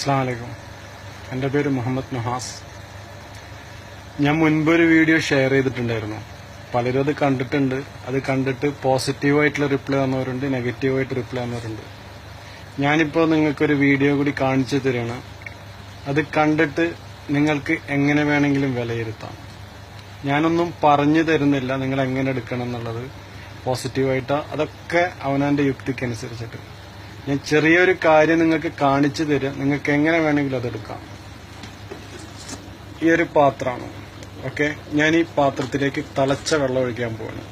അസ്സലാമു അലൈക്കും. എൻ്റെ പേര് മുഹമ്മദ് നഹാസ്. ഞാൻ മുൻപൊരു വീഡിയോ ഷെയർ ചെയ്തിട്ടുണ്ടായിരുന്നു. പലരും അത് കണ്ടിട്ടുണ്ട്. അത് കണ്ടിട്ട് പോസിറ്റീവായിട്ടുള്ള റിപ്ലൈ തന്നവരുണ്ട്, നെഗറ്റീവായിട്ട് റിപ്ലൈ തന്നവരുണ്ട്. ഞാനിപ്പോൾ നിങ്ങൾക്കൊരു വീഡിയോ കൂടി കാണിച്ചു തരികയാണ്. അത് കണ്ടിട്ട് നിങ്ങൾക്ക് എങ്ങനെ വേണമെങ്കിലും വിലയിരുത്താം. ഞാനൊന്നും പറഞ്ഞു തരുന്നില്ല നിങ്ങൾ എങ്ങനെ എടുക്കണം എന്നുള്ളത്. പോസിറ്റീവായിട്ട് അതൊക്കെ അവനവൻ്റെ യുക്തിക്കനുസരിച്ചിട്ട് ഞാൻ ചെറിയൊരു കാര്യം നിങ്ങൾക്ക് കാണിച്ചു തരാം. നിങ്ങൾക്ക് എങ്ങനെ വേണമെങ്കിലും അതെടുക്കാം. ഈ ഒരു പാത്രമാണ്. ഓക്കെ, ഞാൻ ഈ പാത്രത്തിലേക്ക് തിളച്ച വെള്ളം ഒഴിക്കാൻ പോവാണ്.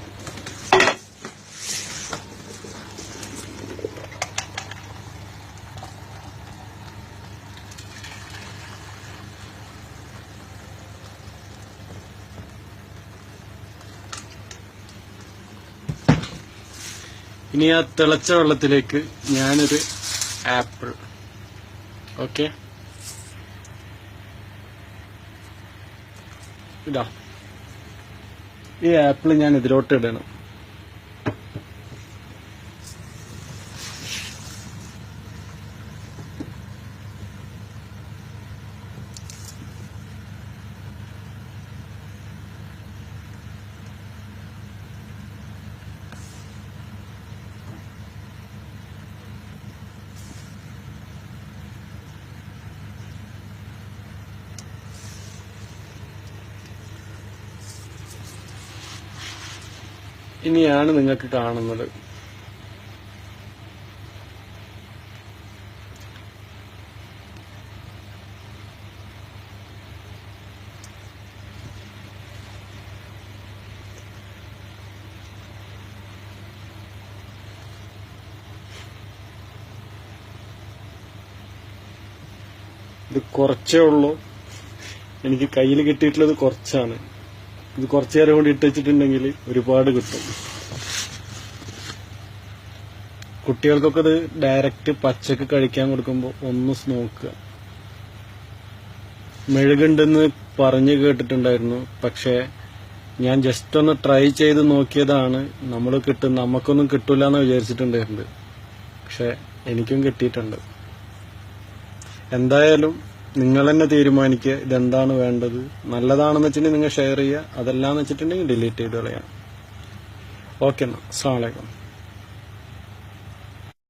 ഇനി ആ തിളച്ച വെള്ളത്തിലേക്ക് ഞാനൊരു ആപ്പിൾ, ഓക്കെ, ഇതാ ഈ ആപ്പിൾ ഞാൻ ഇതിലോട്ട് ഇടണം. ഇനിയാണ് നിങ്ങൾക്ക് കാണുന്നത്. ഇത് കുറച്ചേ ഉള്ളൂ. എനിക്ക് കയ്യിൽ കിട്ടിയിട്ടുള്ളത് കുറച്ചാണ്. ഇത് കുറച്ചു നേരം കൊണ്ട് ഇട്ട് വെച്ചിട്ടുണ്ടെങ്കിൽ ഒരുപാട് കിട്ടും. കുട്ടികൾക്കൊക്കെ ഇത് ഡയറക്റ്റ് പച്ചക്ക് കഴിക്കാൻ കൊടുക്കുമ്പോൾ ഒന്ന് നോക്കുക. മെഴുകുണ്ടെന്ന് പറഞ്ഞു കേട്ടിട്ടുണ്ടായിരുന്നു. പക്ഷെ ഞാൻ ജസ്റ്റ് ഒന്ന് ട്രൈ ചെയ്ത് നോക്കിയതാണ്. നമുക്കൊന്നും കിട്ടൂല എന്ന് വിചാരിച്ചിട്ടുണ്ടായിരുന്നു. പക്ഷെ എനിക്കും കിട്ടിയിട്ടുണ്ട്. എന്തായാലും നിങ്ങൾ തന്നെ തീരുമാനിക്കുക ഇതെന്താണ് വേണ്ടത്. നല്ലതാണെന്ന് വെച്ചിട്ടുണ്ടെങ്കിൽ നിങ്ങൾ ഷെയർ ചെയ്യുക. അതല്ലാന്ന് വെച്ചിട്ടുണ്ടെങ്കിൽ ഡിലീറ്റ് ചെയ്ത് കളയാം. ഓക്കെ, എന്നാ അസ്സലാമു അലൈക്കും.